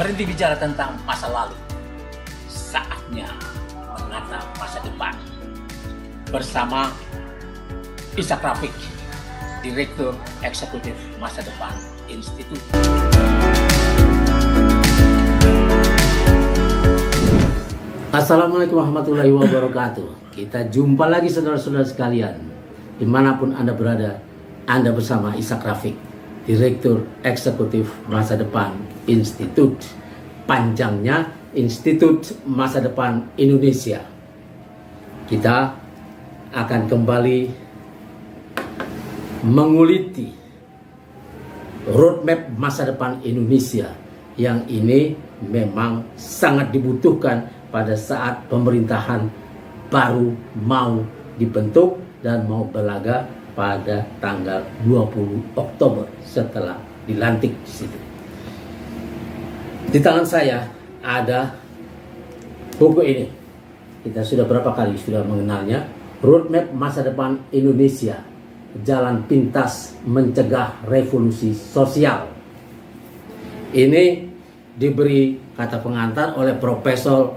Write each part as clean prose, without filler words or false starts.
Berhenti bicara tentang masa lalu. Saatnya menatap masa depan. Bersama Ishak Rafiq, Direktur Eksekutif Masa Depan Institut. Assalamualaikum warahmatullahi wabarakatuh. Kita jumpa lagi saudara-saudara sekalian. Dimanapun Anda berada, Anda bersama Ishak Rafiq, Direktur Eksekutif Masa Depan Institut. Panjangnya Institut Masa Depan Indonesia. Kita akan kembali menguliti roadmap masa depan Indonesia yang ini memang sangat dibutuhkan pada saat pemerintahan baru mau dibentuk dan mau berlaga pada tanggal 20 Oktober setelah dilantik di situ. Di tangan saya ada buku ini. Kita sudah berapa kali sudah mengenalnya. Roadmap Masa Depan Indonesia, Jalan Pintas Mencegah Revolusi Sosial. Ini diberi kata pengantar oleh Profesor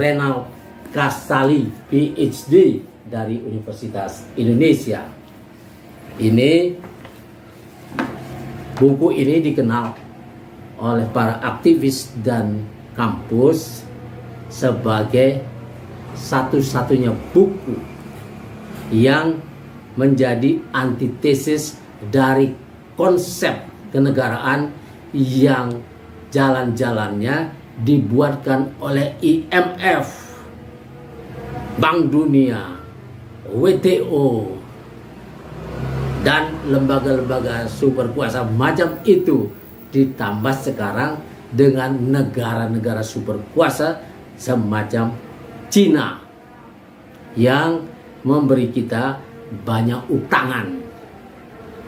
Renald Kasali, PhD dari Universitas Indonesia. Buku ini dikenal oleh para aktivis dan kampus sebagai satu-satunya buku yang menjadi antitesis dari konsep kenegaraan yang jalan-jalannya dibuatkan oleh IMF, Bank Dunia, WTO, dan lembaga-lembaga super kuasa macam itu, ditambah sekarang dengan negara-negara super kuasa semacam Cina yang memberi kita banyak utangan,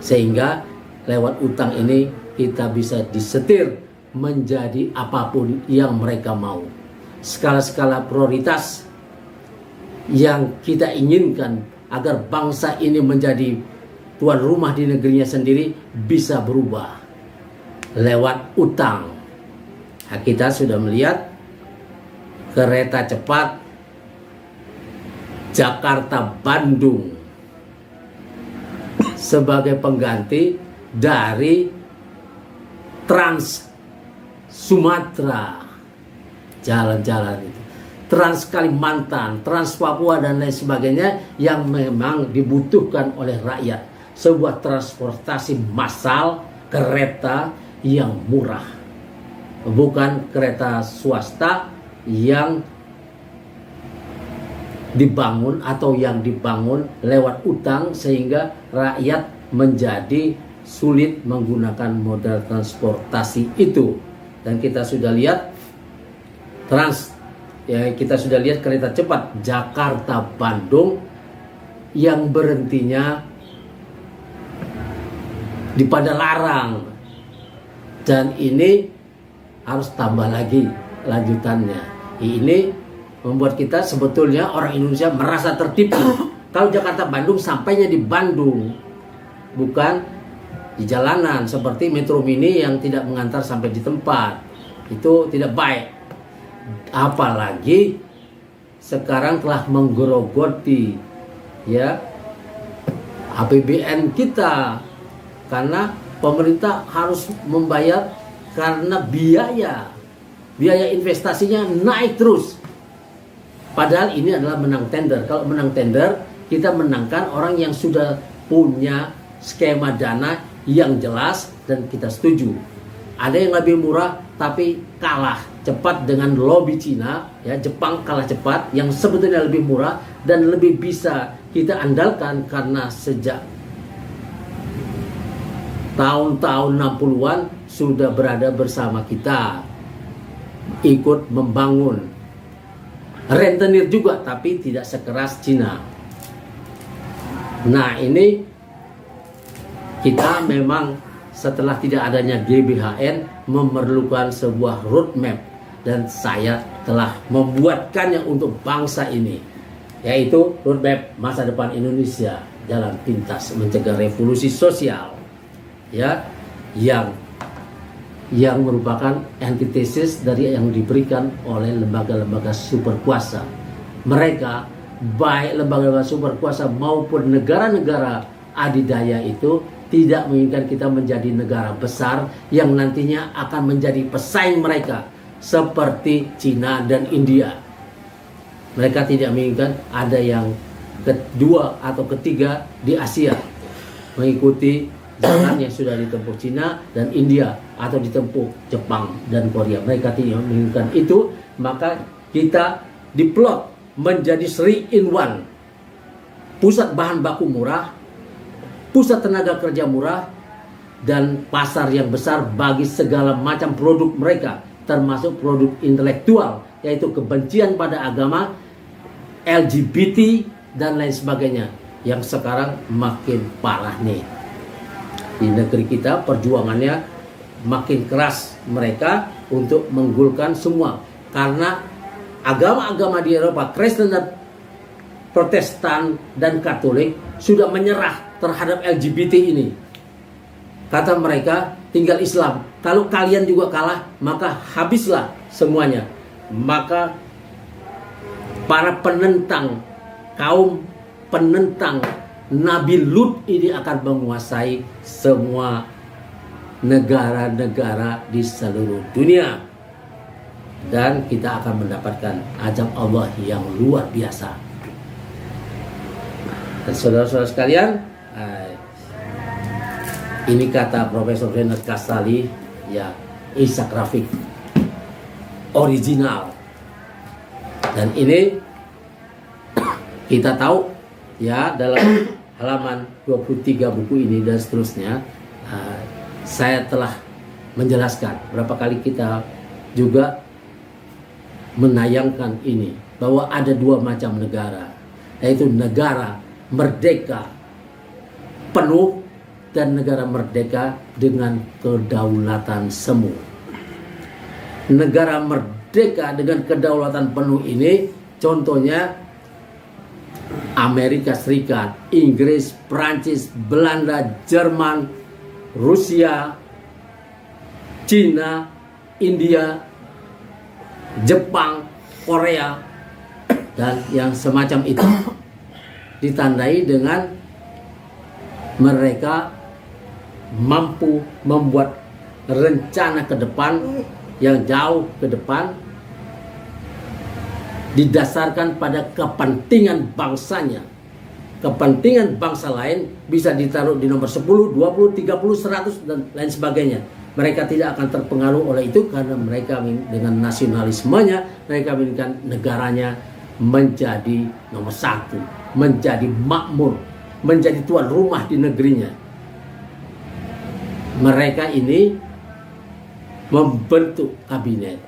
sehingga lewat utang ini kita bisa disetir menjadi apapun yang mereka mau. Skala-skala prioritas yang kita inginkan agar bangsa ini menjadi tuan rumah di negerinya sendiri bisa berubah lewat utang. Nah, kita sudah melihat kereta cepat Jakarta-Bandung sebagai pengganti dari Trans Sumatera, jalan-jalan itu, Trans Kalimantan, Trans Papua dan lain sebagainya yang memang dibutuhkan oleh rakyat. Sebuah transportasi massal, kereta yang murah, bukan kereta swasta yang dibangun atau yang dibangun lewat utang sehingga rakyat menjadi sulit menggunakan modal transportasi itu. Dan kita sudah lihat kita sudah lihat kereta cepat Jakarta Bandung yang berhentinya di Padalarang, dan ini harus tambah lagi lanjutannya. Ini membuat kita sebetulnya orang Indonesia merasa tertipu kalau Jakarta Bandung sampainya di Bandung, bukan di jalanan seperti Metro Mini yang tidak mengantar sampai di tempat. Itu tidak baik. Apalagi sekarang telah menggerogoti APBN kita, karena pemerintah harus membayar karena biaya investasinya naik terus. Padahal ini adalah menang tender. Kalau menang tender, kita menangkan orang yang sudah punya skema dana yang jelas dan kita setuju. Ada yang lebih murah tapi kalah cepat dengan lobby Cina, Jepang kalah cepat, yang sebetulnya lebih murah dan lebih bisa kita andalkan karena sejak tahun-tahun 60-an sudah berada bersama kita, ikut membangun. Rentenir juga tapi tidak sekeras Cina. Nah, ini kita memang setelah tidak adanya GBHN memerlukan sebuah roadmap, dan saya telah membuatkannya untuk bangsa ini, yaitu roadmap masa depan Indonesia, Jalan Pintas Mencegah Revolusi Sosial, yang yang merupakan antitesis dari yang diberikan oleh lembaga-lembaga superkuasa. Mereka, baik lembaga-lembaga superkuasa maupun negara-negara adidaya itu tidak menginginkan kita menjadi negara besar yang nantinya akan menjadi pesaing mereka seperti Cina dan India. Mereka tidak menginginkan ada yang kedua atau ketiga di Asia mengikuti jalan yang sudah ditempuh Cina dan India atau ditempuh Jepang dan Korea. Mereka tidak menginginkan itu, maka kita diplot menjadi 3-in-1. Pusat bahan baku murah, pusat tenaga kerja murah, dan pasar yang besar bagi segala macam produk mereka, termasuk produk intelektual, yaitu kebencian pada agama, LGBT, dan lain sebagainya, yang sekarang makin parah nih. Di negeri kita perjuangannya makin keras mereka untuk menggulkan semua, karena agama-agama di Eropa, Kristen dan Protestan dan Katolik sudah menyerah terhadap LGBT ini. Kata mereka, tinggal Islam. Kalau kalian juga kalah, maka habislah semuanya. Maka para penentang, kaum penentang Nabi Lut ini akan menguasai semua negara-negara di seluruh dunia. Dan kita akan mendapatkan azab Allah yang luar biasa. Dan saudara-saudara sekalian, ini kata Profesor Renat Kasali, ya, Ishak Rafiq, original. Dan ini kita tahu, ya, dalam halaman 23 buku ini dan seterusnya, saya telah menjelaskan berapa kali kita juga menayangkan ini, bahwa ada dua macam negara, yaitu negara merdeka penuh dan negara merdeka dengan kedaulatan semu. Negara merdeka dengan kedaulatan penuh ini contohnya Amerika Serikat, Inggris, Prancis, Belanda, Jerman, Rusia, Cina, India, Jepang, Korea, dan yang semacam itu. Ditandai dengan mereka mampu membuat rencana ke depan yang jauh ke depan, didasarkan pada kepentingan bangsanya. Kepentingan bangsa lain bisa ditaruh di nomor 10, 20, 30, 100 dan lain sebagainya. Mereka tidak akan terpengaruh oleh itu karena mereka dengan nasionalismenya, mereka menginginkan negaranya menjadi nomor 1, menjadi makmur, menjadi tuan rumah di negerinya. Mereka ini membentuk kabinet,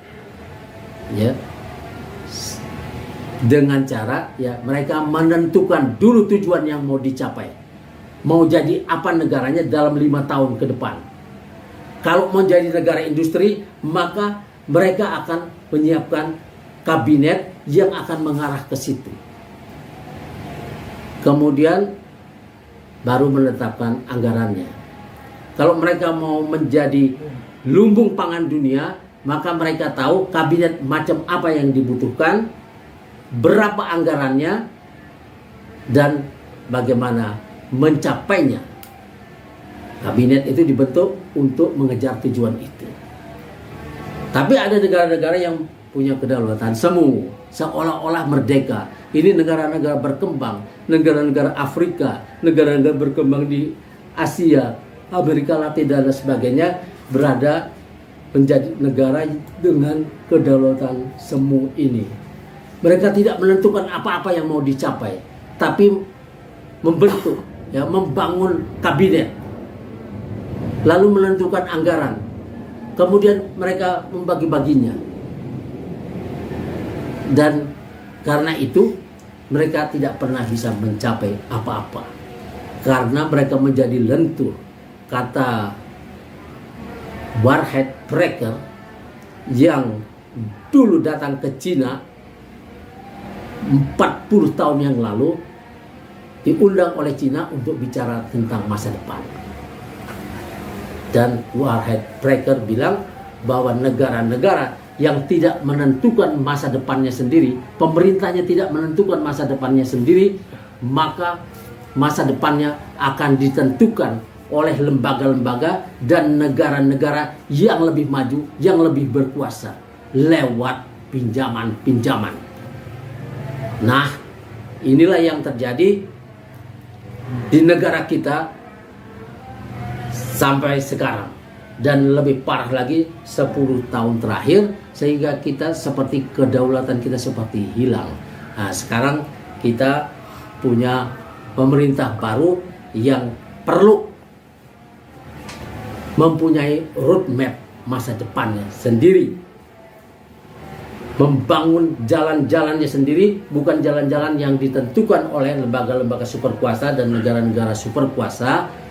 ya, dengan cara, ya, mereka menentukan dulu tujuan yang mau dicapai, mau jadi apa negaranya dalam 5 tahun ke depan. Kalau mau jadi negara industri, maka mereka akan menyiapkan kabinet yang akan mengarah ke situ. Kemudian baru menetapkan anggarannya. Kalau mereka mau menjadi lumbung pangan dunia, maka mereka tahu kabinet macam apa yang dibutuhkan, berapa anggarannya, dan bagaimana mencapainya. Kabinet itu dibentuk untuk mengejar tujuan itu. Tapi ada negara-negara yang punya kedaulatan semu, seolah-olah merdeka. Ini negara-negara berkembang, negara-negara Afrika, negara-negara berkembang di Asia, Amerika Latin dan sebagainya, berada menjadi negara dengan kedaulatan semu ini. Mereka tidak menentukan apa-apa yang mau dicapai, tapi membentuk, ya, membangun kabinet, lalu menentukan anggaran, kemudian mereka membagi-baginya. Dan karena itu mereka tidak pernah bisa mencapai apa-apa, karena mereka menjadi lentur. Kata Warhead Brecker yang dulu datang ke Cina 40 tahun yang lalu, diundang oleh Cina untuk bicara tentang masa depan. Dan Warhead Breaker bilang bahwa negara-negara yang tidak menentukan masa depannya sendiri, pemerintahnya tidak menentukan masa depannya sendiri, maka masa depannya akan ditentukan oleh lembaga-lembaga dan negara-negara yang lebih maju, yang lebih berkuasa lewat pinjaman-pinjaman. Nah, inilah yang terjadi di negara kita sampai sekarang, dan lebih parah lagi 10 tahun terakhir, sehingga kita seperti kedaulatan kita seperti hilang. Nah, sekarang kita punya pemerintah baru yang perlu mempunyai roadmap masa depannya sendiri, membangun jalan-jalannya sendiri, bukan jalan-jalan yang ditentukan oleh lembaga-lembaga superkuasa dan negara-negara superkuasa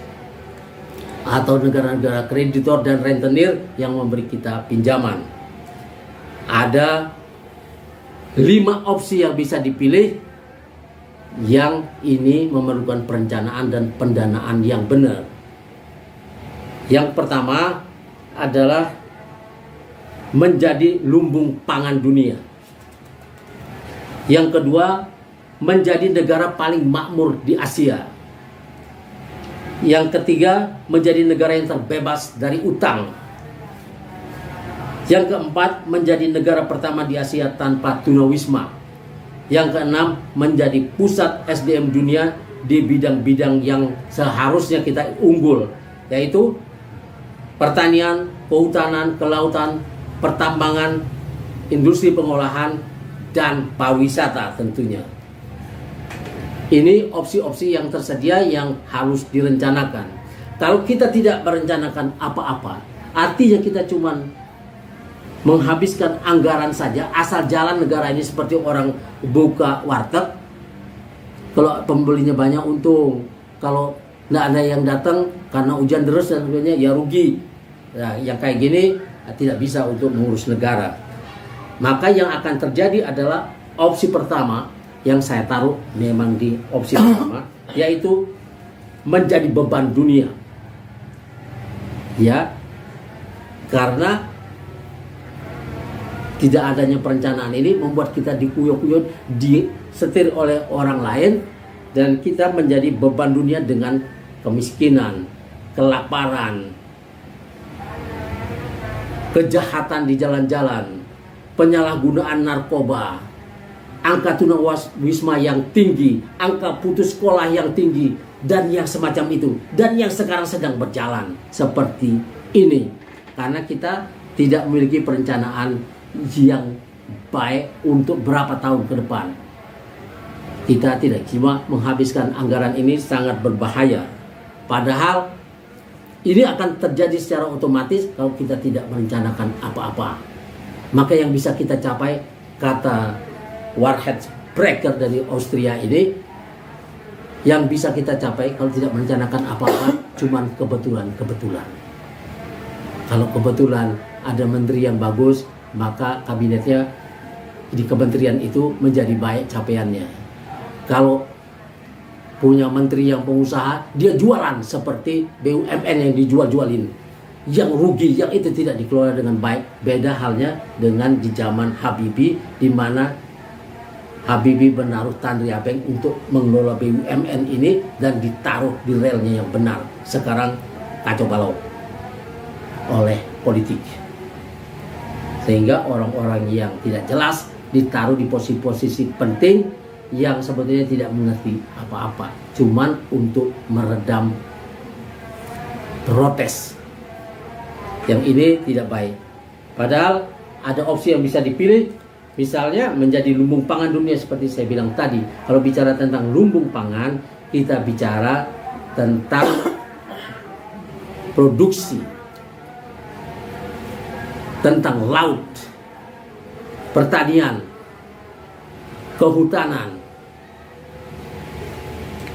atau negara-negara kreditor dan rentenir yang memberi kita pinjaman. Ada 5 opsi yang bisa dipilih, yang ini memerlukan perencanaan dan pendanaan yang benar. Yang pertama adalah menjadi lumbung pangan dunia. Yang kedua, menjadi negara paling makmur di Asia. Yang ketiga, menjadi negara yang terbebas dari utang. Yang keempat, menjadi negara pertama di Asia tanpa tunawisma. Yang keenam, menjadi pusat SDM dunia di bidang-bidang yang seharusnya kita unggul, yaitu pertanian, kehutanan, kelautan, pertambangan, industri pengolahan, dan pariwisata tentunya. Ini opsi-opsi yang tersedia yang harus direncanakan. Kalau kita tidak merencanakan apa-apa, artinya kita cuma menghabiskan anggaran saja, asal jalan negara ini seperti orang buka warteg. Kalau pembelinya banyak untung, kalau nggak ada yang datang karena hujan deras dan sebagainya, ya rugi. Nah, yang kayak gini tidak bisa untuk mengurus negara. Maka yang akan terjadi adalah opsi pertama yang saya taruh memang di opsi pertama, yaitu menjadi beban dunia. Ya, karena tidak adanya perencanaan ini membuat kita dikuyok-kuyok, disetir oleh orang lain, dan kita menjadi beban dunia dengan kemiskinan, kelaparan, kejahatan di jalan-jalan, penyalahgunaan narkoba, angka tunawisma yang tinggi, angka putus sekolah yang tinggi, dan yang semacam itu, dan yang sekarang sedang berjalan seperti ini, karena kita tidak memiliki perencanaan yang baik untuk berapa tahun ke depan. Kita tidak, cuma menghabiskan anggaran ini sangat berbahaya. Padahal ini akan terjadi secara otomatis kalau kita tidak merencanakan apa-apa. Maka yang bisa kita capai, kata Warhead Breaker dari Austria ini, yang bisa kita capai kalau tidak merencanakan apa-apa cuman kebetulan-kebetulan. Kalau kebetulan ada menteri yang bagus, maka kabinetnya di kementerian itu menjadi baik capaiannya. Kalau punya menteri yang pengusaha, dia jualan seperti BUMN yang dijual-jualin, yang rugi, yang itu tidak dikelola dengan baik. Beda halnya dengan di zaman Habibie, di mana Habibie menaruh Tandri Apeng untuk mengelola BUMN ini dan ditaruh di relnya yang benar. Sekarang kacau balau oleh politik, sehingga orang-orang yang tidak jelas ditaruh di posisi-posisi penting yang sebetulnya tidak mengerti apa-apa, cuman untuk meredam protes. Yang ini tidak baik. Padahal ada opsi yang bisa dipilih, misalnya menjadi lumbung pangan dunia seperti saya bilang tadi. Kalau bicara tentang lumbung pangan, kita bicara tentang produksi, tentang laut, pertanian, kehutanan,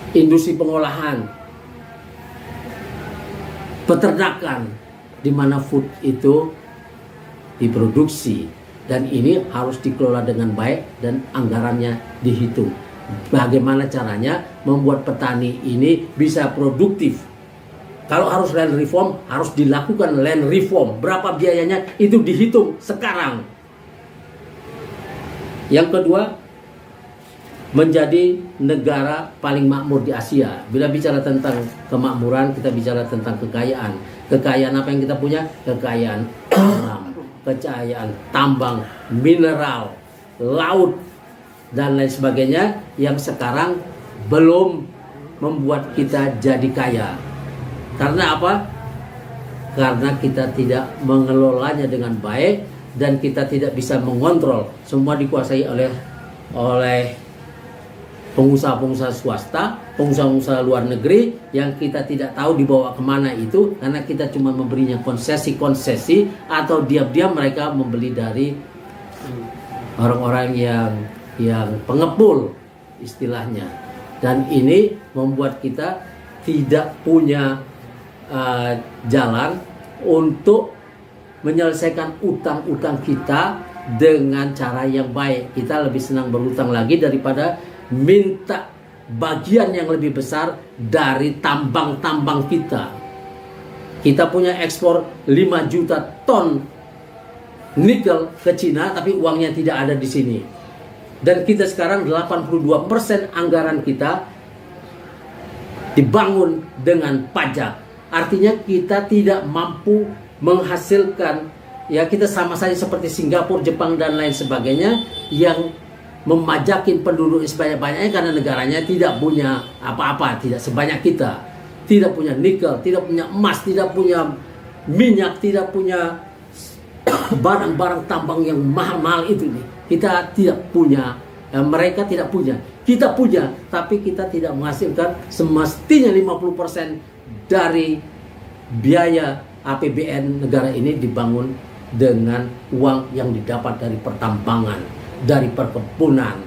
industri pengolahan, peternakan, di mana food itu diproduksi, dan ini harus dikelola dengan baik dan anggarannya dihitung. Bagaimana caranya membuat petani ini bisa produktif Kalau harus land reform, harus dilakukan land reform. Berapa biayanya itu dihitung sekarang. Yang kedua, menjadi negara paling makmur di Asia. Bila bicara tentang kemakmuran, kita bicara tentang kekayaan. Kekayaan apa yang kita punya? Kekayaan alam, kekayaan tambang, mineral, laut, dan lain sebagainya yang sekarang belum membuat kita jadi kaya. Karena apa? Karena kita tidak mengelolanya dengan baik dan kita tidak bisa mengontrol. Semua dikuasai oleh pengusaha-pengusaha swasta, pengusaha-pengusaha luar negeri yang kita tidak tahu dibawa kemana itu, karena kita cuma memberinya konsesi-konsesi atau diam-diam mereka membeli dari orang-orang yang pengepul istilahnya. Dan ini membuat kita tidak punya jalan untuk menyelesaikan utang-utang kita dengan cara yang baik. Kita lebih senang berutang lagi daripada minta bagian yang lebih besar dari tambang-tambang kita. Kita punya ekspor 5 juta ton nikel ke Cina, tapi uangnya tidak ada di sini. Dan kita sekarang 82% anggaran kita dibangun dengan pajak. Artinya kita tidak mampu menghasilkan, ya kita sama saja seperti Singapura, Jepang dan lain sebagainya yang memajakin penduduk sebanyak-banyaknya karena negaranya tidak punya apa-apa, tidak sebanyak kita. Tidak punya nikel, tidak punya emas, tidak punya minyak, tidak punya barang-barang tambang yang mahal-mahal itu nih. Kita tidak punya, mereka tidak punya. Kita punya, tapi kita tidak menghasilkan semestinya 50% dari biaya APBN negara ini dibangun dengan uang yang didapat dari pertambangan, dari perkebunan,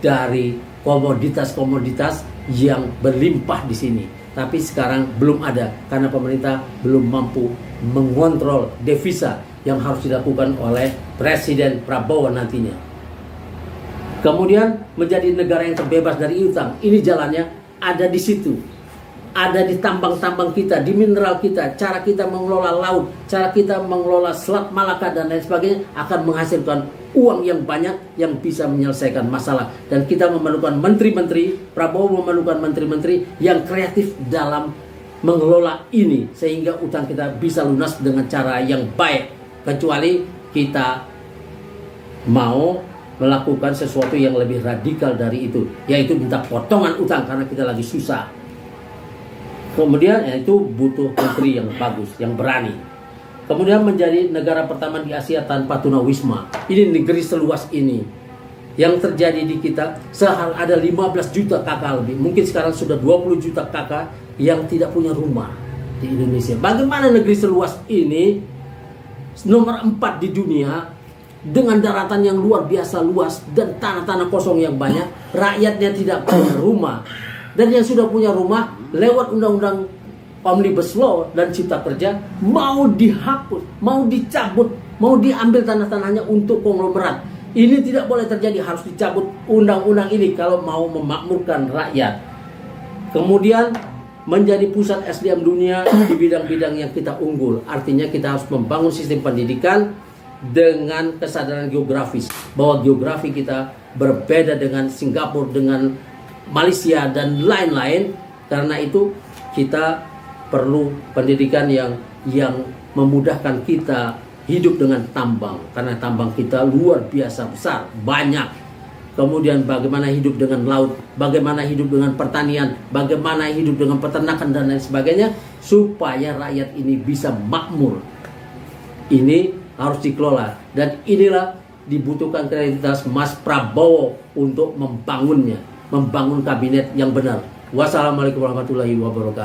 dari komoditas-komoditas yang berlimpah di sini. Tapi sekarang belum ada karena pemerintah belum mampu mengontrol devisa yang harus dilakukan oleh Presiden Prabowo nantinya. Kemudian menjadi negara yang terbebas dari utang. Ini jalannya ada di situ. Ada di tambang-tambang kita, di mineral kita, cara kita mengelola laut, cara kita mengelola Selat Malaka dan lain sebagainya akan menghasilkan uang yang banyak yang bisa menyelesaikan masalah. Dan kita memerlukan menteri-menteri, Prabowo memerlukan menteri-menteri yang kreatif dalam mengelola ini sehingga utang kita bisa lunas dengan cara yang baik. Kecuali kita mau melakukan sesuatu yang lebih radikal dari itu, yaitu minta potongan utang karena kita lagi susah. Kemudian itu butuh menteri yang bagus, yang berani. Kemudian menjadi negara pertama di Asia tanpa tunawisma. Ini negeri seluas ini. Yang terjadi di kita, sehal ada 15 juta kakak lebih. Mungkin sekarang sudah 20 juta kakak yang tidak punya rumah di Indonesia. Bagaimana negeri seluas ini, nomor 4 di dunia, dengan daratan yang luar biasa luas dan tanah-tanah kosong yang banyak, rakyatnya tidak punya rumah. Dan yang sudah punya rumah lewat undang-undang Omnibus Law dan Cipta Kerja mau dihapus, mau dicabut, mau diambil tanah-tanahnya untuk konglomerat. Ini tidak boleh terjadi, harus dicabut undang-undang ini kalau mau memakmurkan rakyat. Kemudian menjadi pusat SDM dunia di bidang-bidang yang kita unggul. Artinya kita harus membangun sistem pendidikan dengan kesadaran geografis bahwa geografi kita berbeda dengan Singapura, dengan Malaysia dan lain-lain. Karena itu kita perlu pendidikan yang memudahkan kita hidup dengan tambang, karena tambang kita luar biasa besar, banyak. Kemudian bagaimana hidup dengan laut, bagaimana hidup dengan pertanian, bagaimana hidup dengan peternakan dan lain sebagainya, supaya rakyat ini bisa makmur. Ini harus dikelola, dan inilah dibutuhkan kreativitas Mas Prabowo untuk membangunnya, membangun kabinet yang benar. Wassalamualaikum warahmatullahi wabarakatuh.